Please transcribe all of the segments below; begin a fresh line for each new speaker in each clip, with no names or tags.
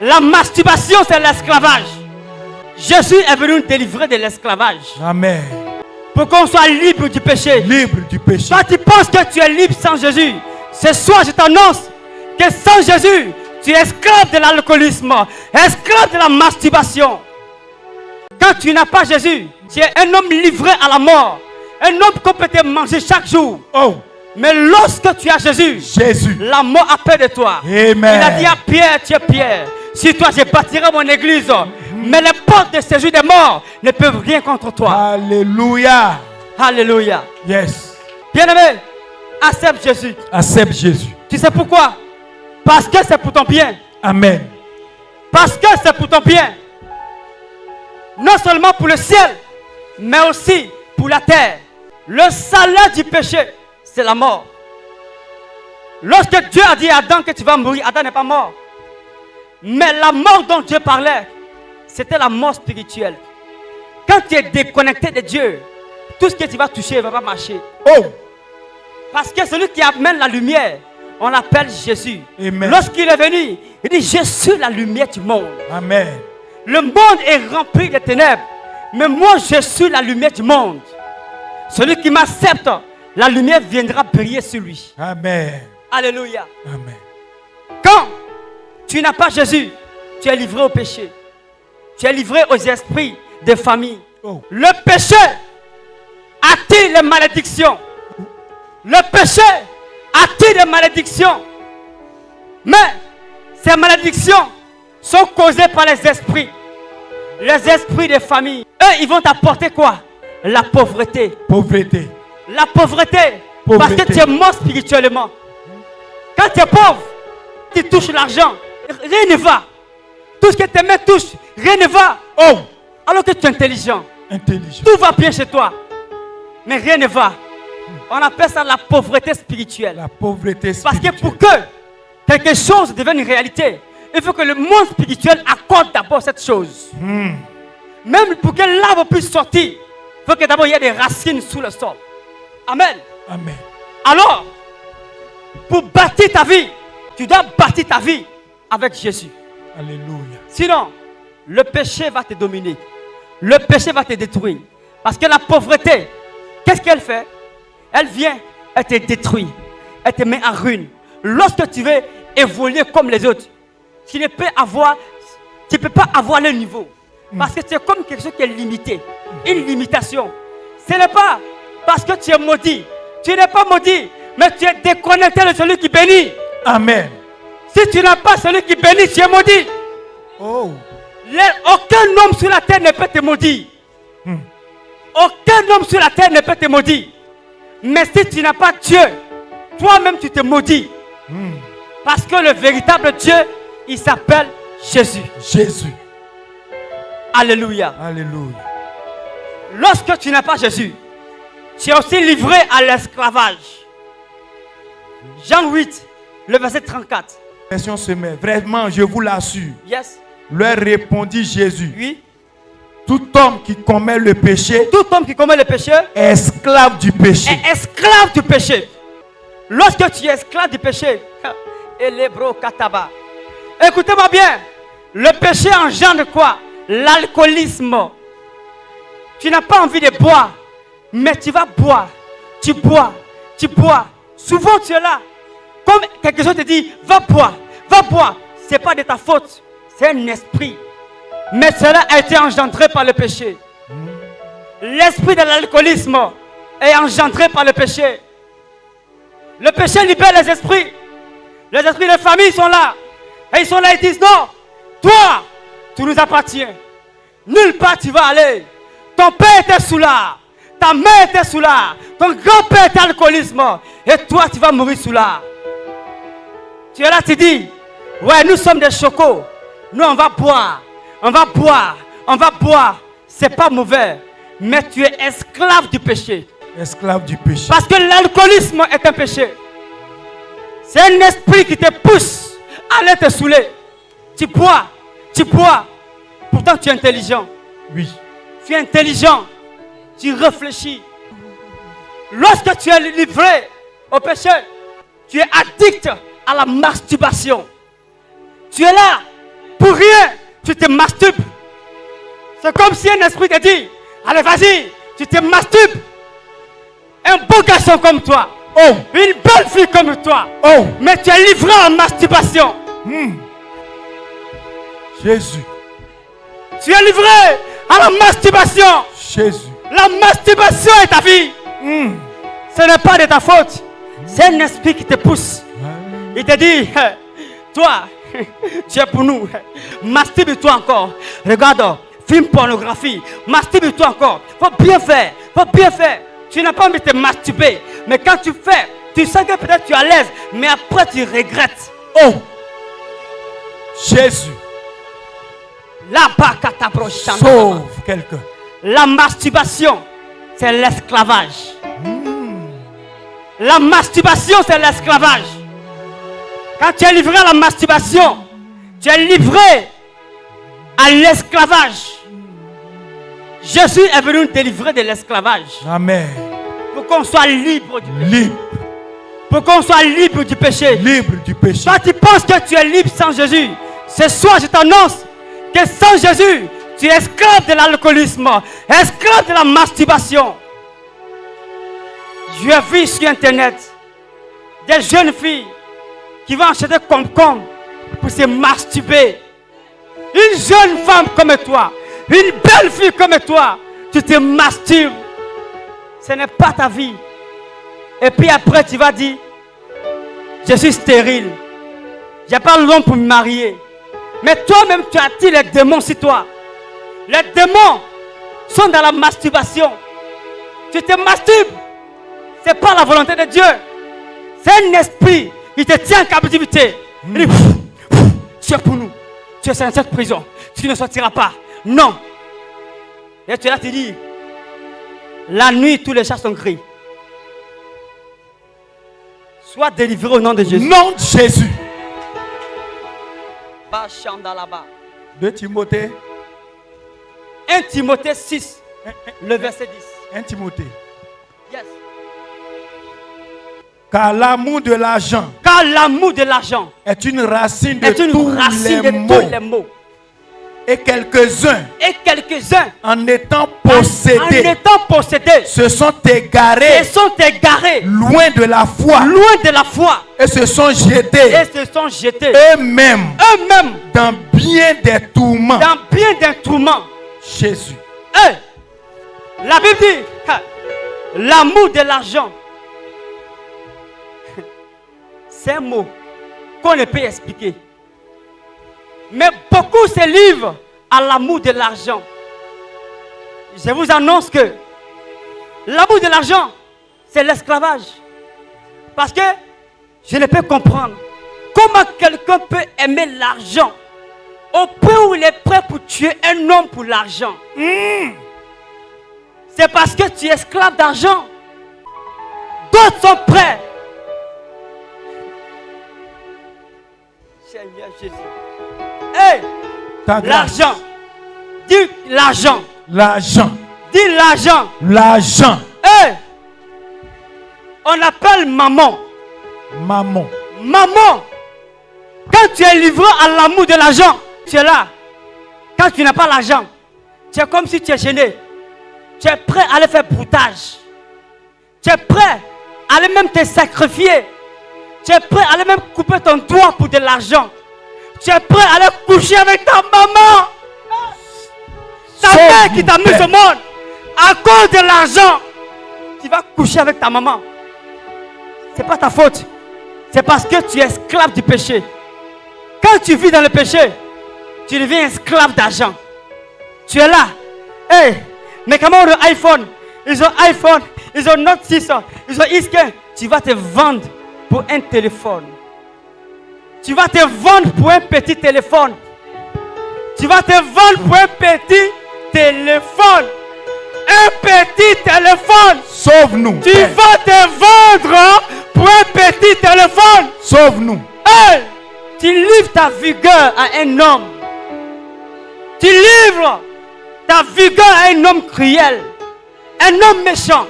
La masturbation, c'est l'esclavage. Jésus est venu nous délivrer de l'esclavage.
Amen.
Pour qu'on soit libre du péché.
Libre du péché.
Toi, tu penses que tu es libre sans Jésus. Ce soir, je t'annonce que sans Jésus, tu es esclave de l'alcoolisme, esclave de la masturbation. Quand tu n'as pas Jésus, tu es un homme livré à la mort. Un homme qu'on peut te manger chaque jour.
Oh.
Mais lorsque tu as Jésus, la mort a peur de toi.
Amen.
Il a dit à Pierre, tu es Pierre. Si toi, je bâtirai mon église. Mais les portes de séjour des morts ne peuvent rien contre toi.
Alléluia.
Alléluia.
Yes.
Bien-aimé, accepte Jésus.
Accepte Jésus.
Tu sais pourquoi? Parce que c'est pour ton bien.
Amen.
Parce que c'est pour ton bien. Non seulement pour le ciel, mais aussi pour la terre. Le salaire du péché, c'est la mort. Lorsque Dieu a dit à Adam que tu vas mourir, Adam n'est pas mort. Mais la mort dont Dieu parlait, c'était la mort spirituelle. Quand tu es déconnecté de Dieu, tout ce que tu vas toucher ne va pas marcher.
Oh.
Parce que celui qui amène la lumière, on l'appelle Jésus.
Amen.
Lorsqu'il est venu, il dit, je suis la lumière du monde.
Amen.
Le monde est rempli de ténèbres. Mais moi, je suis la lumière du monde. Celui qui m'accepte, la lumière viendra briller sur lui.
Amen.
Alléluia.
Amen.
Quand tu n'as pas Jésus, tu es livré au péché. Tu es livré aux esprits de famille.
Oh.
Le péché attire les malédictions. Le péché attire les malédictions. Mais ces malédictions sont causées par les esprits. Les esprits de famille. Eux, ils vont t'apporter quoi? La pauvreté.
Pauvreté.
La pauvreté. Parce que tu es mort spirituellement. Quand tu es pauvre, tu touches l'argent. Rien ne va. Tout ce que tes mains touchent, rien ne va.
Oh.
Alors que tu es intelligent.
Intelligent.
Tout va bien chez toi. Mais rien ne va. On appelle ça la pauvreté spirituelle.
La pauvreté
Parce
spirituelle.
que pour que quelque chose devienne une réalité, il faut que le monde spirituel accorde d'abord cette chose. Même pour que l'arbre puisse sortir, il faut que d'abord il y ait des racines sous le sol. Amen.
Amen.
Alors, pour bâtir ta vie, tu dois bâtir ta vie avec Jésus.
Alléluia.
Sinon, le péché va te dominer. Le péché va te détruire. Parce que la pauvreté, qu'est-ce qu'elle fait? Elle vient, elle te détruit. Elle te met en ruine. Lorsque tu veux évoluer comme les autres, tu ne peux pas avoir le niveau. Parce que c'est comme quelque chose qui est limité. Une limitation. Ce n'est pas parce que tu es maudit. Tu n'es pas maudit, mais tu es déconnecté de celui qui bénit.
Amen.
Si tu n'as pas celui qui bénit, tu es maudit.
Oh.
Aucun homme sur la terre ne peut te maudire. Aucun homme sur la terre ne peut te maudire. Mais si tu n'as pas Dieu, toi-même tu te maudis. Parce que le véritable Dieu, il s'appelle Jésus.
Jésus.
Alléluia.
Alléluia.
Lorsque tu n'as pas Jésus, tu es aussi livré à l'esclavage. Jean 8, le verset 34.
Version semaine. Vraiment, je vous l'assure.
Yes.
Leur répondit Jésus.
Oui.
Tout homme qui commet le péché,
Tout homme qui commet le péché
est esclave du péché.
est esclave du péché. Lorsque tu es esclave du péché, écoutez-moi bien, le péché engendre quoi? L'alcoolisme. Tu n'as pas envie de boire, mais tu vas boire. Tu bois, tu bois. Souvent tu es là. Comme quelque chose te dit, va boire, va boire. Ce n'est pas de ta faute, c'est un esprit. Mais cela a été engendré par le péché. L'esprit de l'alcoolisme est engendré par le péché. Le péché libère les esprits. Les esprits de famille sont là. Et ils sont là, ils disent non, toi, tu nous appartiens. Nulle part tu vas aller. Ton père était sous là. Ta mère était sous là. Ton grand-père était alcoolisme. Et toi, tu vas mourir sous là. Tu es là, tu dis, ouais, nous sommes des chocos. Nous, on va boire. On va boire. On va boire. C'est pas mauvais. Mais tu es esclave du péché.
Esclave du péché.
Parce que l'alcoolisme est un péché. C'est un esprit qui te pousse à aller te saouler. Tu bois. Tu bois. Pourtant, tu es intelligent.
Oui.
Tu es intelligent. Tu réfléchis. Lorsque tu es livré au péché, tu es addict à la masturbation. Tu es là. pour rien, tu te masturbes. C'est comme si un esprit te dit, allez vas-y, tu te masturbes. Un beau garçon comme toi,
Oh,
une belle fille comme toi,
oh,
mais tu es livré en masturbation.
Jésus,
Tu es livré à la masturbation.
Jésus.
La masturbation est ta vie. Ce n'est pas de ta faute. C'est un esprit qui te pousse. Il te dit, toi, tu es pour nous. Masturbe-toi encore. Regarde, film pornographie. Masturbe-toi encore. Faut bien faire. Faut bien faire. Tu n'as pas envie de te masturber. Mais quand tu fais, tu sens que peut-être tu es à l'aise. Mais après, tu regrettes.
Oh, Jésus, sauve quelqu'un.
La masturbation, c'est l'esclavage. La masturbation, c'est l'esclavage. Quand tu es livré à la masturbation, tu es livré à l'esclavage. Jésus est venu nous délivrer de l'esclavage.
Amen.
Pour qu'on soit libre du péché.
Libre,
Pour qu'on soit libre du péché.
libre du péché.
Toi, tu penses que tu es libre sans Jésus. Ce soir, je t'annonce que sans Jésus, tu es esclave de l'alcoolisme, esclave de la masturbation. Je ai vu sur Internet des jeunes filles qui vont acheter concombre pour se masturber. Une jeune femme comme toi, une belle fille comme toi, tu te masturbes. Ce n'est pas ta vie. Et puis après, tu vas dire, je suis stérile. Je n'ai pas l'homme pour me marier. Mais toi-même, tu attires les démons sur toi. Les démons sont dans la masturbation. Tu te masturbes. Ce n'est pas la volonté de Dieu. C'est un esprit. Il te tient en captivité. Il dit, tu es pour nous. Tu es dans cette prison. Tu ne sortiras pas. Non. Et tu es là, tu dis, la nuit, tous les chats sont gris. Sois délivré au nom de Jésus.
Nom de Jésus.
Pas chanda là-bas.
2 Timothée.
1 Timothée 6, le verset 10.
1 Timothée.
Yes.
Car l'amour de l'argent
Car l'amour de l'argent
est une racine de,
est une
tous,
racine
les
de
maux.
tous les maux.
Et quelques-uns,
Et quelques-uns,
en étant
en
possédés,
étant possédés,
se sont égarés
se sont égarés
loin de la foi
loin de la foi
et se sont jetés
et se sont jetés
eux-mêmes
eux-mêmes
dans bien des tourments.
dans bien d'un tourment.
Jésus.
Hey, la Bible dit, l'amour de l'argent, c'est un mot qu'on ne peut expliquer. Mais beaucoup se livrent à l'amour de l'argent. Je vous annonce que l'amour de l'argent, c'est l'esclavage. Parce que je ne peux comprendre comment quelqu'un peut aimer l'argent au point où il est prêt pour tuer un homme pour l'argent. C'est parce que tu es esclave d'argent. D'autres sont prêts. Seigneur Jésus. Hey,
Ta grâce.
l'argent. Dis l'argent.
L'argent.
Dis l'argent.
L'argent.
Hey, on appelle maman.
Maman.
Maman. Quand tu es livré à l'amour de l'argent, tu es là. Quand tu n'as pas l'argent, tu es comme si tu es gêné. Tu es prêt à aller faire broutage. Tu es prêt à aller même te sacrifier. Tu es prêt à aller même couper ton doigt pour de l'argent. Tu es prêt à aller coucher avec ta maman. Ta mère qui t'a mis au monde. À cause de l'argent, tu vas coucher avec ta maman. Ce n'est pas ta faute. C'est parce que tu es esclave du péché. Quand tu vis dans le péché, tu deviens esclave d'argent. Tu es là. Hey, mes camarades ont iPhone. Ils ont iPhone. Ils ont Note 6. Ils ont X15. Tu vas te vendre pour un téléphone. Tu vas te vendre pour un petit téléphone. Tu vas te vendre pour un petit téléphone. Un petit téléphone.
Sauve-nous.
Tu vas te vendre pour un petit téléphone.
Sauve-nous.
Hey, tu livres ta vigueur à un homme. Tu livres ta vigueur à un homme cruel. Un homme méchant.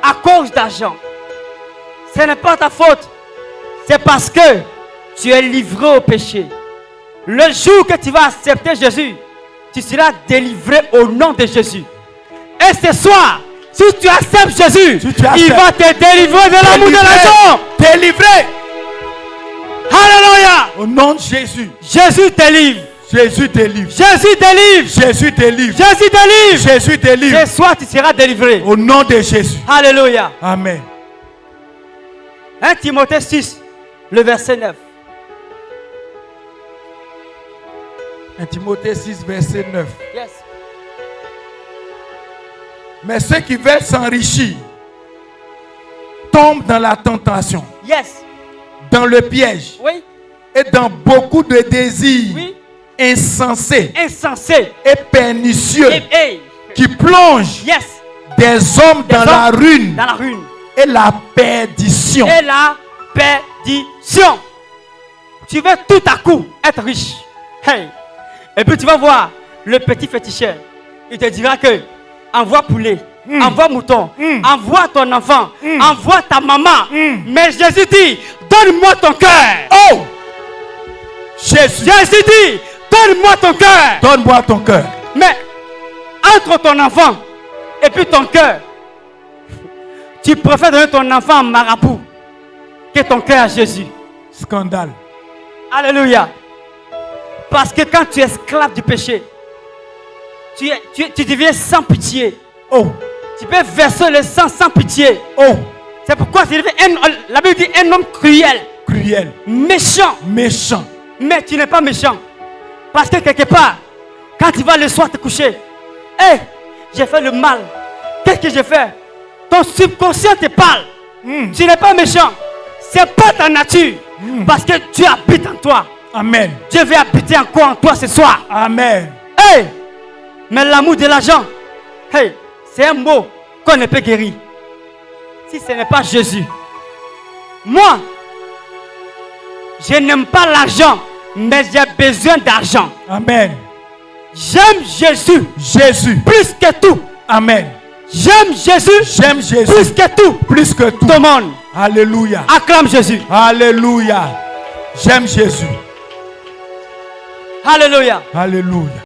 À cause d'argent. Ce n'est pas ta faute. C'est parce que tu es livré au péché. Le jour que tu vas accepter Jésus, tu seras délivré au nom de Jésus. Et ce soir, si tu acceptes Jésus, il va te délivrer de l'amour de l'argent.
Délivré.
Alléluia.
Au nom de Jésus.
Jésus délivre.
Jésus délivre.
Jésus délivre.
Jésus délivre.
Jésus délivre.
Jésus délivre.
Ce soir, tu seras délivré.
Au nom de Jésus.
Alléluia.
Amen.
1 Timothée 6, le verset 9.
1 Timothée 6, verset 9.
Yes.
Mais ceux qui veulent s'enrichir tombent dans la tentation,
Yes.
dans le piège
Oui.
et dans beaucoup de désirs
Oui.
insensés
Insensé.
et pernicieux
Et,
qui plongent
yes.
des hommes dans la ruine
Dans la ruine.
et la perdition.
Et la perdition. Tu veux tout à coup être riche. Hey. Et puis tu vas voir le petit féticheur. Il te dira que envoie poulet, envoie mouton, envoie ton enfant, envoie ta maman. Mais Jésus dit, donne-moi ton cœur.
Oh! Jésus,
Jésus dit, donne-moi ton cœur.
donne-moi ton cœur.
Mais entre ton enfant et puis ton cœur, tu préfères donner ton enfant à marabout que ton cœur à Jésus.
Scandale.
Alléluia. Parce que quand tu es esclave du péché, tu deviens sans pitié.
Oh!
Tu peux verser le sang sans pitié.
Oh!
C'est pourquoi tu deviens la Bible dit un homme cruel,
Cruel.
méchant.
Méchant.
Mais tu n'es pas méchant. Parce que quelque part, quand tu vas le soir te coucher, hé, j'ai fait le mal. Qu'est-ce que j'ai fait? Ton subconscient te parle. Tu n'es pas méchant. C'est pas ta nature. Parce que Dieu habite en toi.
Amen.
Dieu veut habiter encore en toi ce soir.
Amen.
Hey! Mais l'amour de l'argent, hey, c'est un mot qu'on ne peut guérir. Si ce n'est pas Jésus. Moi, je n'aime pas l'argent, mais j'ai besoin d'argent.
Amen.
J'aime Jésus
Jésus.
plus que tout.
Amen.
J'aime Jésus
J'aime Jésus
plus que tout.
plus que tout.
Tout le monde
Alléluia.
acclame Jésus.
Alléluia. J'aime Jésus.
Alléluia.
Alléluia.